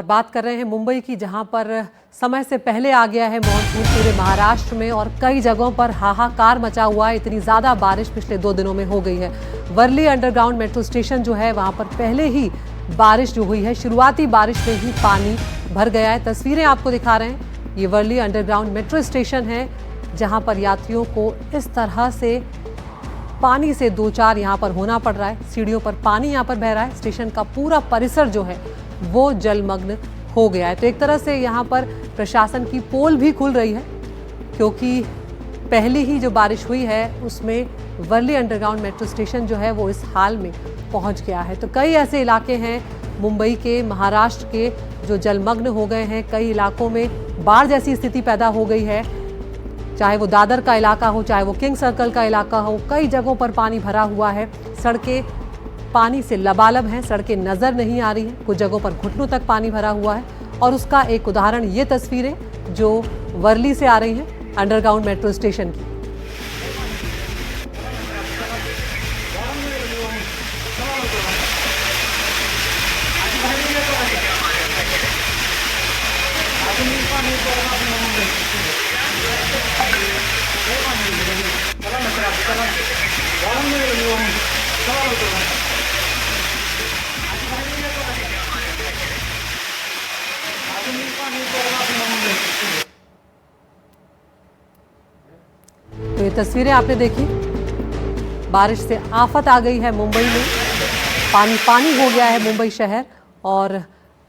बात कर रहे हैं मुंबई की, जहां पर समय से पहले आ गया है मॉनसून पूरे महाराष्ट्र में और कई जगहों पर हाहाकार मचा हुआ है। इतनी ज़्यादा बारिश पिछले 2 दिनों में हो गई है। वर्ली अंडरग्राउंड मेट्रो स्टेशन जो है वहां पर पहले ही बारिश जो हुई है, शुरुआती बारिश में ही पानी भर गया है। तस्वीरें आपको दिखा रहे हैं, ये वर्ली अंडरग्राउंड मेट्रो स्टेशन है जहाँ पर यात्रियों को इस तरह से पानी से दो चार यहाँ पर होना पड़ रहा है। सीढ़ियों पर पानी यहाँ पर बह रहा है। स्टेशन का पूरा परिसर जो है वो जलमग्न हो गया है। तो एक तरह से यहाँ पर प्रशासन की पोल भी खुल रही है, क्योंकि पहली ही जो बारिश हुई है उसमें वर्ली अंडरग्राउंड मेट्रो स्टेशन जो है वो इस हाल में पहुँच गया है। तो कई ऐसे इलाके हैं मुंबई के, महाराष्ट्र के, जो जलमग्न हो गए हैं। कई इलाकों में बाढ़ जैसी स्थिति पैदा हो गई है, चाहे वो दादर का इलाका हो, चाहे वो किंग सर्कल का इलाका हो। कई जगहों पर पानी भरा हुआ है। सड़कें पानी से लबालब हैं, सड़कें नज़र नहीं आ रही हैं। कुछ जगहों पर घुटनों तक पानी भरा हुआ है। और उसका एक उदाहरण ये तस्वीरें जो वर्ली से आ रही हैं अंडरग्राउंड मेट्रो स्टेशन की। तो ये तस्वीरें आपने देखी, बारिश से आफत आ गई है मुंबई में। पानी पानी हो गया है मुंबई शहर। और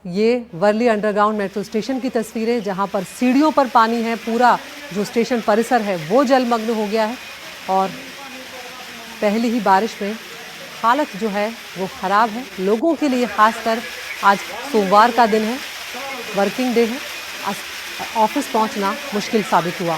ये वर्ली अंडरग्राउंड मेट्रो स्टेशन की तस्वीरें, जहां पर सीढ़ियों पर पानी है। पूरा जो स्टेशन परिसर है वो जलमग्न हो गया है। और पहली ही बारिश में हालत जो है वो ख़राब है लोगों के लिए। ख़ासकर आज सोमवार का दिन है, वर्किंग डे है, ऑफिस पहुंचना मुश्किल साबित हुआ।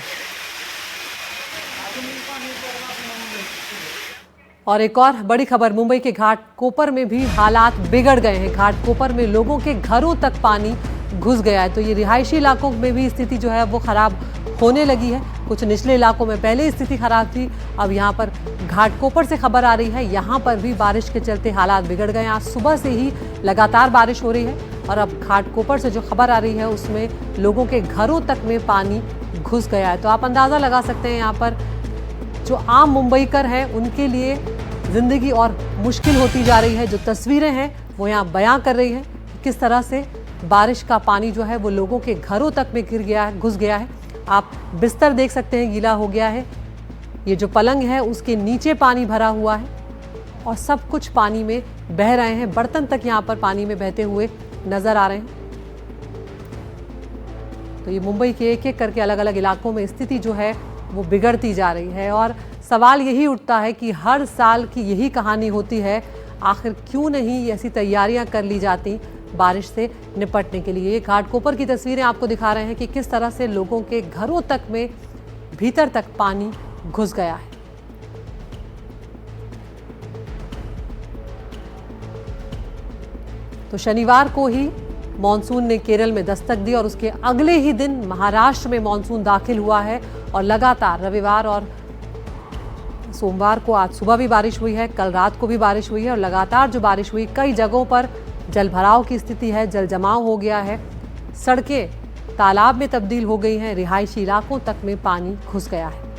और एक और बड़ी खबर, मुंबई के घाटकोपर में भी हालात बिगड़ गए हैं। घाटकोपर में लोगों के घरों तक पानी घुस गया है। तो ये रिहायशी इलाकों में भी स्थिति जो है वो ख़राब होने लगी है। कुछ निचले इलाकों में पहले स्थिति खराब थी, अब यहाँ पर घाटकोपर से खबर आ रही है, यहाँ पर भी बारिश के चलते हालात बिगड़ गए। आज सुबह से ही लगातार बारिश हो रही है और अब घाटकोपर से जो खबर आ रही है उसमें लोगों के घरों तक में पानी घुस गया है। तो आप अंदाज़ा लगा सकते हैं यहाँ पर जो आम मुंबईकर हैं उनके लिए ज़िंदगी और मुश्किल होती जा रही है। जो तस्वीरें हैं वो यहाँ बयां कर रही हैं किस तरह से बारिश का पानी जो है वो लोगों के घरों तक में गिर गया है, घुस गया है। आप बिस्तर देख सकते हैं, गीला हो गया है। ये जो पलंग है उसके नीचे पानी भरा हुआ है और सब कुछ पानी में बह रहे हैं। बर्तन तक यहाँ पर पानी में बहते हुए नज़र आ रहे हैं। तो ये मुंबई के एक एक करके अलग अलग इलाकों में स्थिति जो है वो बिगड़ती जा रही है। और सवाल यही उठता है कि हर साल की यही कहानी होती है, आखिर क्यों नहीं ऐसी तैयारियां कर ली जाती बारिश से निपटने के लिए। घाटकोपर की तस्वीरें आपको दिखा रहे हैं कि किस तरह से लोगों के घरों तक में भीतर तक पानी घुस गया है। तो शनिवार को ही मॉनसून ने केरल में दस्तक दी और उसके अगले ही दिन महाराष्ट्र में मॉनसून दाखिल हुआ है। और लगातार रविवार और सोमवार को, आज सुबह भी बारिश हुई है, कल रात को भी बारिश हुई है। और लगातार जो बारिश हुई, कई जगहों पर जल भराव की स्थिति है, जल जमाव हो गया है, सड़कें तालाब में तब्दील हो गई हैं, रिहायशी इलाकों तक में पानी घुस गया है।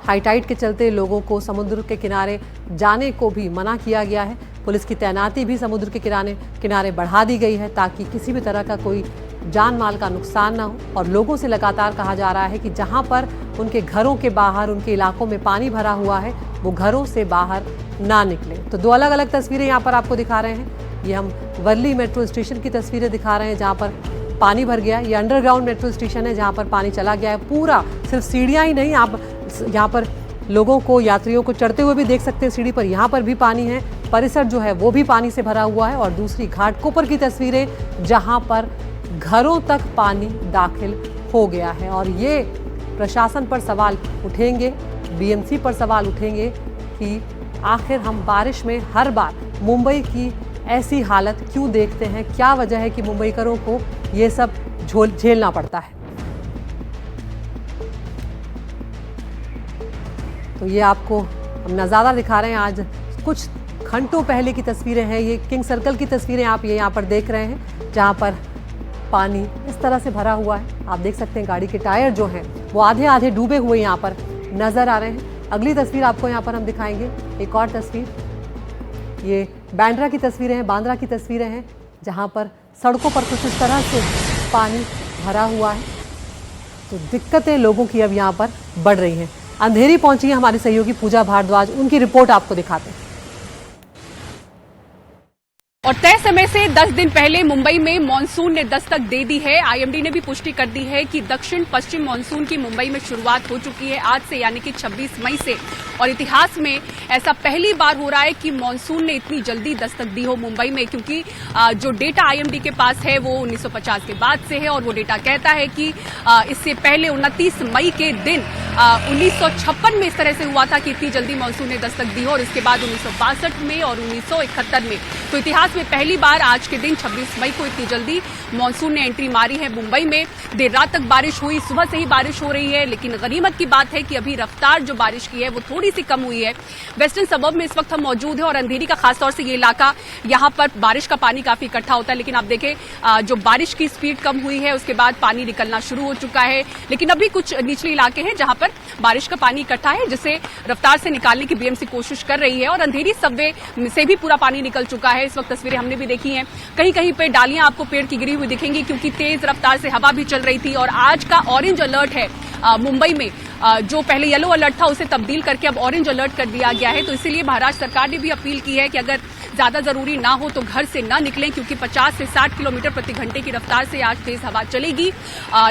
हाई टाइड के चलते लोगों को समुद्र के किनारे जाने को भी मना किया गया है। पुलिस की तैनाती भी समुद्र के किनारे बढ़ा दी गई है ताकि किसी भी तरह का कोई जान माल का नुकसान ना हो। और लोगों से लगातार कहा जा रहा है कि जहां पर उनके घरों के बाहर, उनके इलाकों में पानी भरा हुआ है, वो घरों से बाहर ना निकले। तो दो अलग अलग तस्वीरें यहाँ पर आपको दिखा रहे हैं। ये हम वर्ली मेट्रो स्टेशन की तस्वीरें दिखा रहे हैं जहाँ पर पानी भर गया। ये अंडरग्राउंड मेट्रो स्टेशन है जहाँ पर पानी चला गया है पूरा। सिर्फ सीढ़ियाँ ही नहीं, आप यहाँ पर लोगों को, यात्रियों को चढ़ते हुए भी देख सकते हैं सीढ़ी पर। यहाँ पर भी पानी है, परिसर जो है वो भी पानी से भरा हुआ है। और दूसरी घाटकोपर की तस्वीरें जहाँ पर घरों तक पानी दाखिल हो गया है। और ये प्रशासन पर सवाल उठेंगे, बीएमसी पर सवाल उठेंगे कि आखिर हम बारिश में हर बार मुंबई की ऐसी हालत क्यों देखते हैं, क्या वजह है कि मुंबईकरों को ये सब झेलना पड़ता है। तो ये आपको हम नज़ारा दिखा रहे हैं आज कुछ घंटों पहले की तस्वीरें हैं। ये किंग सर्कल की तस्वीरें आप ये यहाँ पर देख रहे हैं, जहाँ पर पानी इस तरह से भरा हुआ है। आप देख सकते हैं गाड़ी के टायर जो हैं वो आधे आधे डूबे हुए यहाँ पर नजर आ रहे हैं। अगली तस्वीर आपको यहाँ पर हम दिखाएंगे, एक और तस्वीर, ये बांद्रा की तस्वीरें हैं, बांद्रा की तस्वीरें हैं, जहाँ पर सड़कों पर कुछ इस तरह से पानी भरा हुआ है। तो दिक्कतें लोगों की अब यहाँ पर बढ़ रही हैं। अंधेरी पहुंची है हमारी सहयोगी पूजा भारद्वाज, उनकी रिपोर्ट आपको दिखाते हैं। और तय समय से 10 दिन पहले मुंबई में मानसून ने दस्तक दे दी है। आईएमडी ने भी पुष्टि कर दी है कि दक्षिण पश्चिम मानसून की मुंबई में शुरुआत हो चुकी है आज से, यानी कि 26 मई से। और इतिहास में ऐसा पहली बार हो रहा है कि मानसून ने इतनी जल्दी दस्तक दी हो मुंबई में, क्योंकि जो डेटा आईएमडी के पास है वो 1950 के बाद से है। और वो डेटा कहता है कि इससे पहले 29 मई के दिन 1956 में इस तरह से हुआ था कि इतनी जल्दी मानसून ने दस्तक दी हो, और इसके बाद 1962 में और 1971 में। तो इतिहास में पहली बार आज के दिन 26 मई को इतनी जल्दी मानसून ने एंट्री मारी है मुंबई में। देर रात तक बारिश हुई, सुबह से ही बारिश हो रही है, लेकिन गनीमत की बात है कि अभी रफ्तार जो बारिश की है वो थोड़ी सी कम हुई है। वेस्टर्न सबर्ब में इस वक्त हम मौजूद हैं और अंधेरी का खासतौर से ये इलाका, यहाँ पर बारिश का पानी काफी इकट्ठा होता है, लेकिन आप देखें जो बारिश की स्पीड कम हुई है उसके बाद पानी निकलना शुरू हो चुका है। लेकिन अभी कुछ निचले इलाके हैं जहां पर बारिश का पानी इकट्ठा है, जिसे रफ्तार से निकालने की बीएमसी कोशिश कर रही है। और अंधेरी सबवे से भी पूरा पानी निकल चुका है। इस वक्त तस्वीरें हमने भी देखी हैं, कहीं कहीं पे डालियां आपको पेड़ की गिरी हुई दिखेंगी, क्योंकि तेज रफ्तार से हवा भी चल रही थी। और आज का ऑरेंज अलर्ट है मुंबई में, जो पहले येलो अलर्ट था उसे तब्दील करके अब ऑरेंज अलर्ट कर दिया गया है। तो इसीलिए महाराष्ट्र सरकार ने भी अपील की है कि अगर ज्यादा जरूरी ना हो तो घर से ना निकलें, क्योंकि 50 से 60 किलोमीटर प्रति घंटे की रफ्तार से आज तेज हवा चलेगी।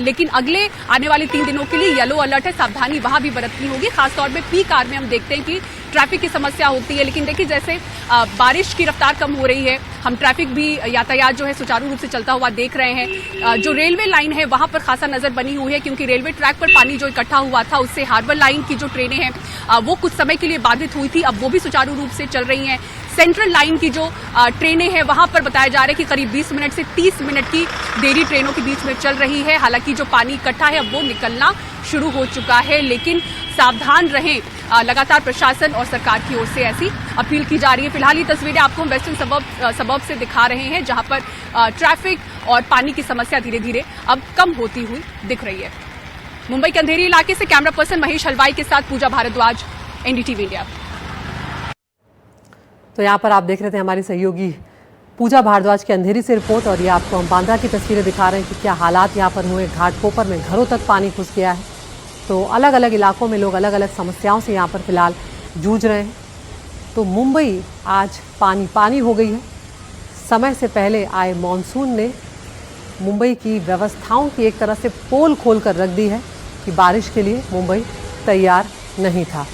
लेकिन अगले आने वाले 3 दिनों के लिए येलो अलर्ट है, सावधानी वहां भी बरतनी होगी। खासतौर पर पीक आवर में हम देखते हैं कि ट्रैफिक की समस्या होती है, लेकिन देखिए जैसे बारिश की रफ्तार कम हो रही है, हम ट्रैफिक भी यातायात जो है सुचारू रूप से चलता हुआ देख रहे हैं। जो रेलवे लाइन है वहां पर खासा नजर बनी हुई है, क्योंकि रेलवे ट्रैक पर पानी जो इकट्ठा हुआ था उससे हार्बर लाइन की जो ट्रेनें हैं वो कुछ समय के लिए बाधित हुई थी, अब वो भी सुचारू रूप से चल रही हैं। सेंट्रल लाइन की जो ट्रेनें हैं वहां पर बताया जा रहा है कि करीब 20 मिनट से 30 मिनट की देरी ट्रेनों के बीच में चल रही है। हालांकि जो पानी इकट्ठा है अब वो निकलना शुरू हो चुका है, लेकिन सावधान रहें। लगातार प्रशासन और सरकार की ओर से ऐसी अपील की जा रही है। फिलहाल ये तस्वीरें आपको वेस्टर्न सबर्ब से दिखा रहे हैं, जहां पर ट्रैफिक और पानी की समस्या धीरे धीरे अब कम होती हुई दिख रही है। मुंबई के अंधेरी इलाके से कैमरा पर्सन महेश हलवाई के साथ पूजा भारद्वाज, एनडीटीवी इंडिया। तो यहाँ पर आप देख रहे थे हमारी सहयोगी पूजा भारद्वाज की अंधेरी से रिपोर्ट। और ये आपको हम बांद्रा की तस्वीरें दिखा रहे हैं कि क्या हालात यहाँ पर हुए। घाटकोपर में घरों तक पानी घुस गया है। तो अलग अलग इलाकों में लोग अलग अलग समस्याओं से यहाँ पर फिलहाल जूझ रहे हैं। तो मुंबई आज पानी पानी हो गई है। समय से पहले आए मॉनसून ने मुंबई की व्यवस्थाओं की एक तरह से पोल खोल कर रख दी है कि बारिश के लिए मुंबई तैयार नहीं था।